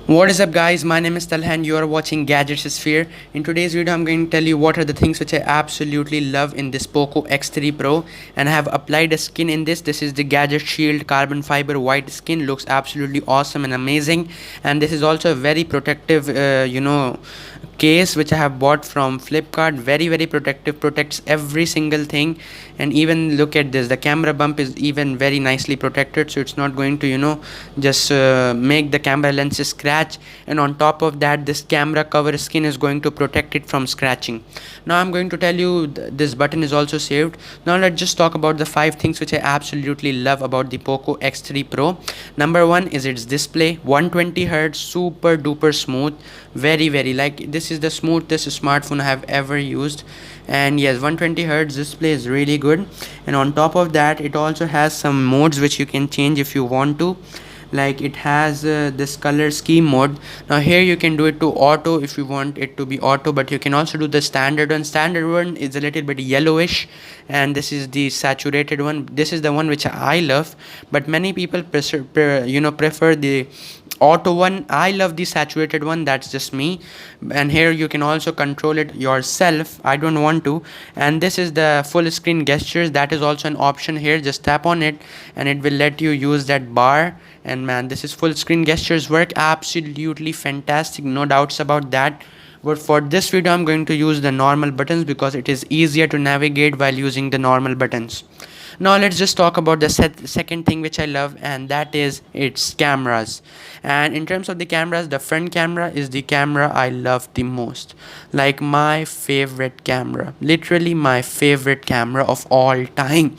What is up guys, my name is Talha and you are watching Gadgets Sphere. In today's video I'm going to tell you what are the things which I absolutely love in this Poco X3 Pro, and I have applied a skin in this. This is the Gadget Shield carbon fiber white skin, looks absolutely awesome and amazing, and this is also a very protective case which I have bought from Flipkart. Very protective, protects every single thing. And even look at this, the camera bump is even very nicely protected, so it's not going to just make the camera lenses scratch. And on top of that, this camera cover skin is going to protect it from scratching. Now I'm going to tell you this button is also saved. Now let's just talk about the 5 things which I absolutely love about the Poco X3 Pro. Number 1 is its display, 120 Hz, super duper smooth, very like this is the smoothest smartphone I have ever used. And yes, 120 Hz display is really good. And on top of that, it also has some modes which you can change if you want to. Like it has this color scheme mode. Now here you can do it to auto if you want it to be auto, but you can also do the standard one. Standard one is a little bit yellowish, and this is the saturated one. This is the one which I love, but many people prefer the auto one. I love the saturated one, that's just me. And here you can also control it yourself. I don't want to. And this is the full screen gestures, that is also an option here. Just tap on it and it will let you use that bar. And man, this is full screen gestures, work absolutely fantastic, no doubts about that. But for this video I'm going to use the normal buttons because it is easier to navigate while using the normal buttons. Now let's just talk about the second thing which I love, and that is its cameras. And in terms of the cameras, the front camera is the camera I love the most. Like my favorite camera, literally my favorite camera of all time.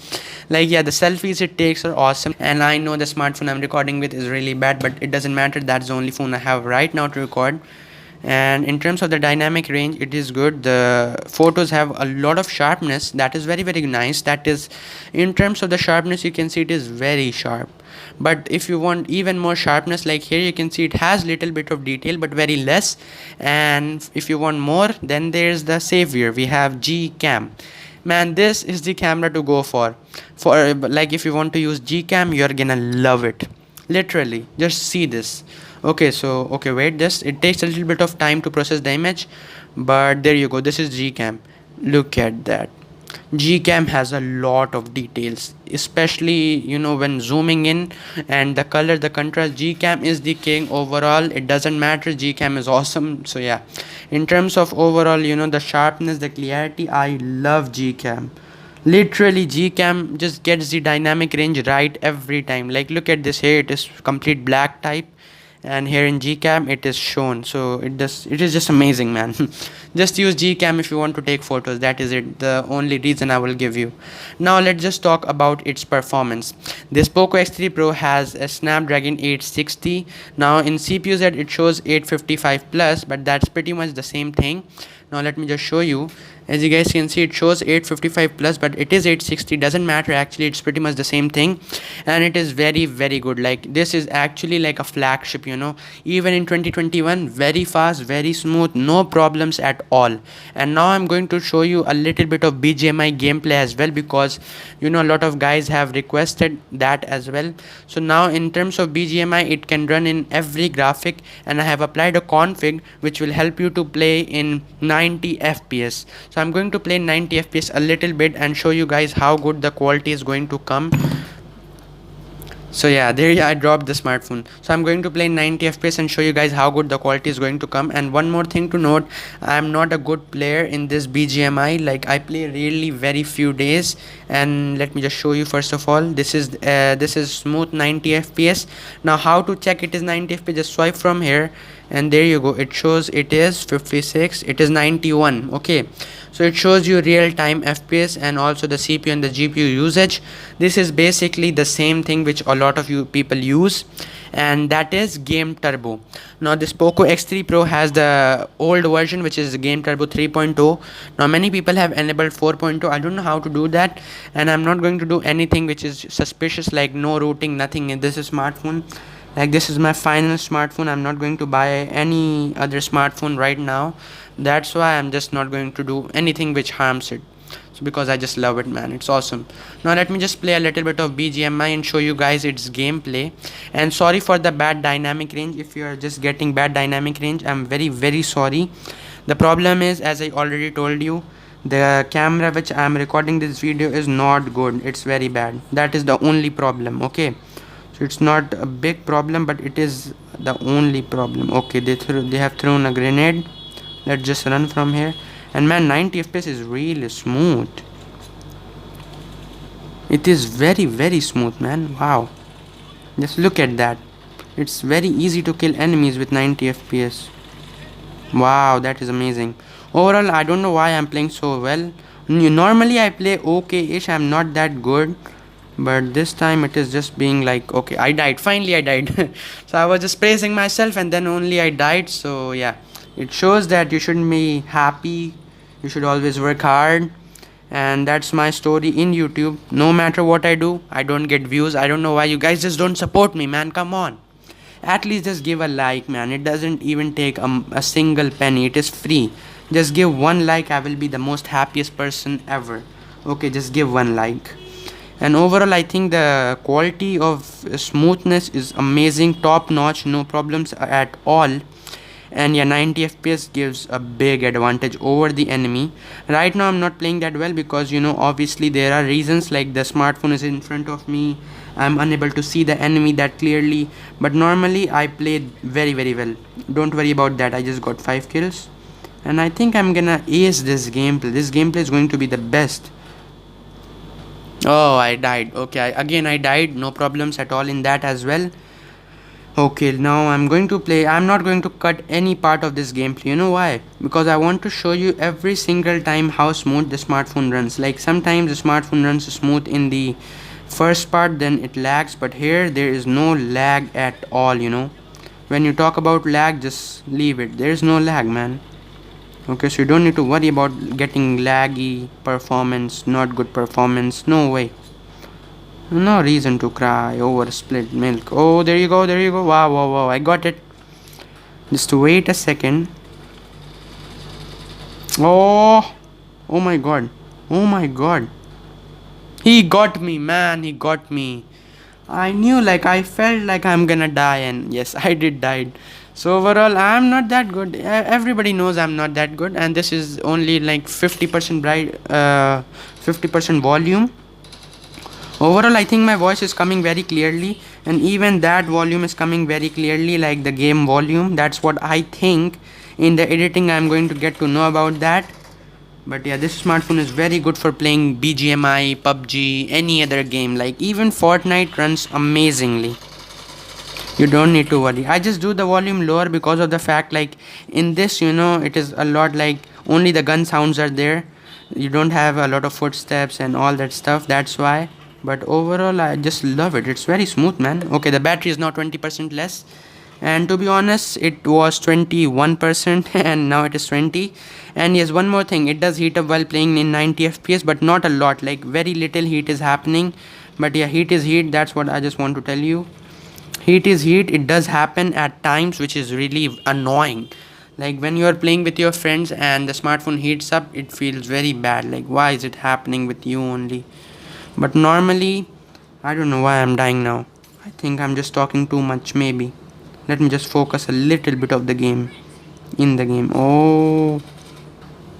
Like yeah, the selfies it takes are awesome, and I know the smartphone I'm recording with is really bad, but it doesn't matter, that's the only phone I have right now to record. And in terms of the dynamic range, it is good. The photos have a lot of sharpness, that is very nice. That is, in terms of the sharpness, you can see it is very sharp. But if you want even more sharpness, like here you can see it has little bit of detail but very less. And if you want more, then there's the savior, we have G Cam. Man, this is the camera to go for like if you want to use G Cam, you're gonna love it, literally. Just see this. Okay, wait, this, it takes a little bit of time to process the image, but there you go, this is Gcam. Look at that. Gcam has a lot of details, especially when zooming in, and the color, the contrast. Gcam is the king overall, it doesn't matter, Gcam is awesome. So yeah, in terms of overall, the sharpness, the clarity, I love Gcam. Literally, Gcam just gets the dynamic range right every time. Like look at this, here it is complete black type, and here in Gcam it is shown. So it is just amazing, man. Just use Gcam if you want to take photos, that is it, the only reason I will give you. Now let's just talk about its performance. This Poco X3 Pro has a Snapdragon 860. Now in CPU Z it shows 855 plus, but that's pretty much the same thing. Now let me just show you. As you guys can see, it shows 855 plus, but it is 860, doesn't matter, actually it's pretty much the same thing. And it is very good. Like this is actually like a flagship, even in 2021, very fast, very smooth, no problems at all. And now I'm going to show you a little bit of BGMI gameplay as well, because a lot of guys have requested that as well. So now in terms of BGMI, it can run in every graphic, and I have applied a config which will help you to play in 90 fps. So I'm going to play 90 fps a little bit and show you guys how good the quality is going to come. So yeah, there I dropped the smartphone. So I'm going to play 90 fps and show you guys how good the quality is going to come. And one more thing to note, I'm not a good player in this BGMI. Like I play really very few days. And let me just show you. First of all, this is smooth 90 fps. Now how to check it is 90 fps? Just swipe from here, and there you go, it shows it is 56, it is 91. Okay, so it shows you real-time fps and also the CPU and the GPU usage. This is basically the same thing which a lot of you people use, and that is Game Turbo. Now this Poco X3 Pro has the old version which is Game Turbo 3.0. Now many people have enabled 4.0. I don't know how to do that, and I'm not going to do anything which is suspicious, like no routing, nothing in this smartphone. Like this is my final smartphone, I'm not going to buy any other smartphone right now. That's why I'm just not going to do anything which harms it. So because I just love it, man. It's awesome. Now let me just play a little bit of BGMI and show you guys its gameplay. And sorry for the bad dynamic range. If you are just getting bad dynamic range, I'm very sorry. The problem is, as I already told you, the camera which I'm recording this video is not good. It's very bad. That is the only problem. Okay, so it's not a big problem, but it is the only problem. Okay, they have thrown a grenade. Let's just run from here. And man, 90 FPS is really smooth. It is very smooth, man. Wow, just look at that. It's very easy to kill enemies with 90 FPS. Wow, that is amazing. Overall, I don't know why I'm playing so well. Normally I play okay-ish. I'm not that good, but this time it is just being like, okay, I died. Finally I died. So I was just praising myself and then only I died. So yeah, it shows that you shouldn't be happy. You should always work hard. And that's my story in YouTube. No matter what I do, I don't get views. I don't know why you guys just don't support me, man. Come on, at least just give a like, man. It doesn't even take a single penny. It is free. Just give one like. I will be the most happiest person ever. Okay, just give one like. And overall, I think the quality of smoothness is amazing, top notch, no problems at all. And yeah, 90 FPS gives a big advantage over the enemy. Right now I'm not playing that well because, you know, obviously there are reasons, like the smartphone is in front of me. I'm unable to see the enemy that clearly, but normally I played very well. Don't worry about that. I just got 5 kills and I think I'm gonna ace this gameplay. This gameplay is going to be the best. Oh, I died. Okay, again I died. No problems at all in that as well. Okay, now I'm going to play. I'm not going to cut any part of this gameplay. You know why? Because I want to show you every single time how smooth the smartphone runs. Like sometimes the smartphone runs smooth in the first part, then it lags, but here there is no lag at all, you know. When you talk about lag, just leave it. There is no lag, man. Okay, so you don't need to worry about getting laggy performance, not good performance. No way. No reason to cry over split milk. Oh, there you go, there you go. Wow, I got it. Just wait a second. Oh my god. Oh my god. He got me, man. He got me. I knew, like, I felt like I'm gonna die, and yes, I did died. So overall, I'm not that good. Everybody knows I'm not that good, and this is only like 50% bright, 50% volume. Overall, I think my voice is coming very clearly, and even that volume is coming very clearly, like the game volume. That's what I think. In the editing, I'm going to get to know about that. But yeah, this smartphone is very good for playing BGMI, PUBG, any other game. Like even Fortnite runs amazingly. You don't need to worry. I just do the volume lower because of the fact, like in this, you know, it is a lot like only the gun sounds are there. You don't have a lot of footsteps and all that stuff. That's why. But overall, I just love it. It's very smooth, man. Okay, the battery is now 20% less. And to be honest, it was 21% and now it is 20. And yes, one more thing, it does heat up while playing in 90 FPS, but not a lot. Like very little heat is happening. But yeah, heat is heat. That's what I just want to tell you. Heat is heat. It does happen at times, which is really annoying. Like when you are playing with your friends and the smartphone heats up, it feels very bad. Like why is it happening with you only? But normally, I don't know why I'm dying now. I think I'm just talking too much, maybe. Let me just focus a little bit of the game. In the game. Oh.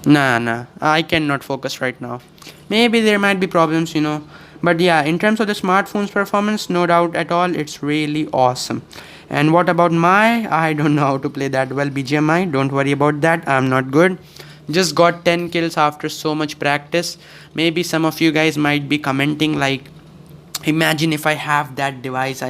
Nah. I cannot focus right now. Maybe there might be problems, you know. But yeah, in terms of the smartphone's performance, no doubt at all, it's really awesome. And what about I don't know how to play that well BGMI. Don't worry about that. I'm not good. Just got 10 kills after so much practice. Maybe some of you guys might be commenting like, imagine if I had that device,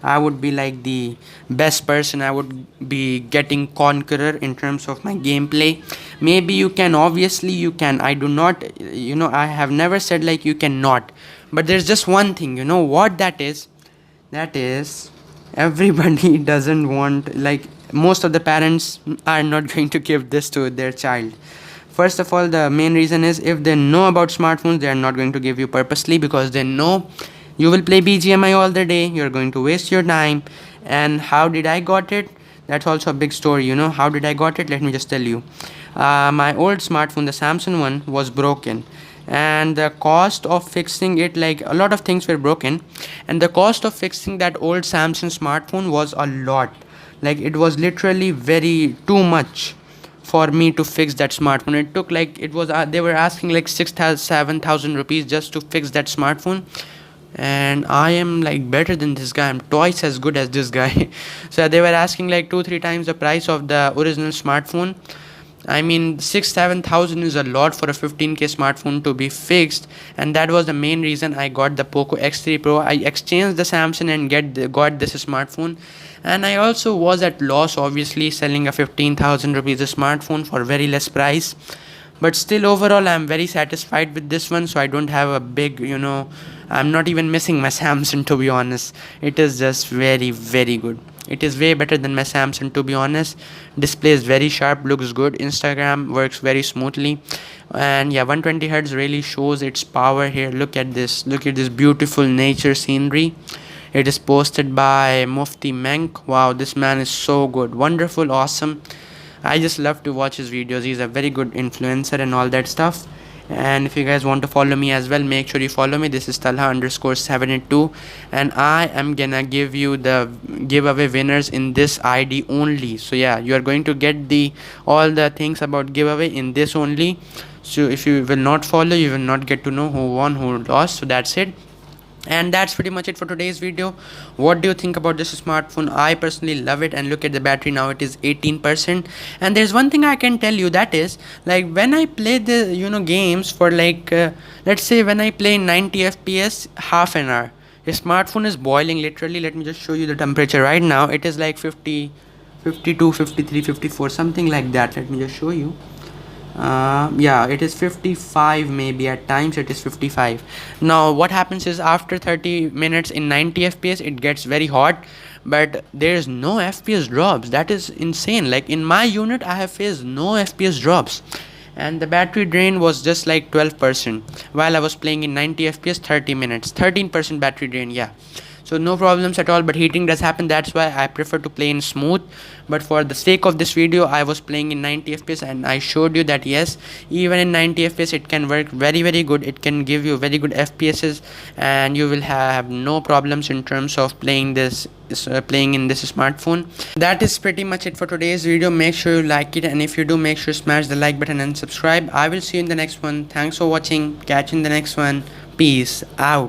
I would be like the best person. I would be getting conqueror in terms of my gameplay. Maybe you can, obviously you can. I do not, you know, I have never said like you cannot. But there's just one thing, you know what that is? That is, everybody doesn't want, like most of the parents are not going to give this to their child. First of all, the main reason is if they know about smartphones, they are not going to give you purposely, because they know you will play BGMI all the day, you're going to waste your time. And how did I got it? That's also a big story, you know. How did I got it? Let me just tell you. My old smartphone, the Samsung one, was broken, and the cost of fixing it, like a lot of things were broken, and the cost of fixing that old Samsung smartphone was a lot. Like it was literally very too much for me to fix that smartphone. It took like it was they were asking like 6,000 7,000 rupees just to fix that smartphone, and I am like better than this guy. I'm twice as good as this guy. So they were asking like 2 3 times the price of the original smartphone. I mean, 6 7,000 is a lot for a 15K smartphone to be fixed, and that was the main reason I got the Poco X3 Pro. I exchanged the Samsung and got this smartphone, and I also was at loss, obviously, selling a 15,000 rupees smartphone for very less price. But still, overall, I'm very satisfied with this one. So I don't have a big, I'm not even missing my Samsung, to be honest. It is just very, very good. It is way better than my Samsung, to be honest. Display is very sharp, looks good. Instagram works very smoothly, and yeah, 120 hertz really shows its power here. Look at this. Look at this beautiful nature scenery. It is posted by Mufti Menk. Wow, this man is so good, wonderful, awesome. I just love to watch his videos. He's a very good influencer and all that stuff. And if you guys want to follow me as well, make sure you follow me. This is Talha_782, and I am gonna give you the giveaway winners in this ID only. So yeah, you are going to get the all the things about giveaway in this only. So if you will not follow, you will not get to know who won, who lost. So that's it, and that's pretty much it for today's video. What do you think about this smartphone? I personally love it, and look at the battery now, it is 18%. And there's one thing I can tell you, that is like when I play the games for like let's say when I play 90 fps half an hour, the smartphone is boiling literally. Let me just show you the temperature right now. It is like 50, 52, 53, 54, something like that. Let me just show you. Yeah, it is 55, maybe at times it is 55. Now what happens is after 30 minutes in 90 fps it gets very hot, but there is no fps drops. That is insane. Like in my unit I have faced no fps drops, and the battery drain was just like 12% while I was playing in 90 fps 30 minutes. 13% battery drain, yeah. So no problems at all, but heating does happen. That's why I prefer to play in smooth. But for the sake of this video, I was playing in 90 fps, and I showed you that yes, even in 90 fps it can work very, very good. It can give you very good fps's, and you will have no problems in terms of playing this playing in this smartphone. That is pretty much it for today's video. Make sure you like it, and if you do, make sure smash the like button and subscribe. I will see you in the next one. Thanks for watching. Catch you in the next one. Peace out.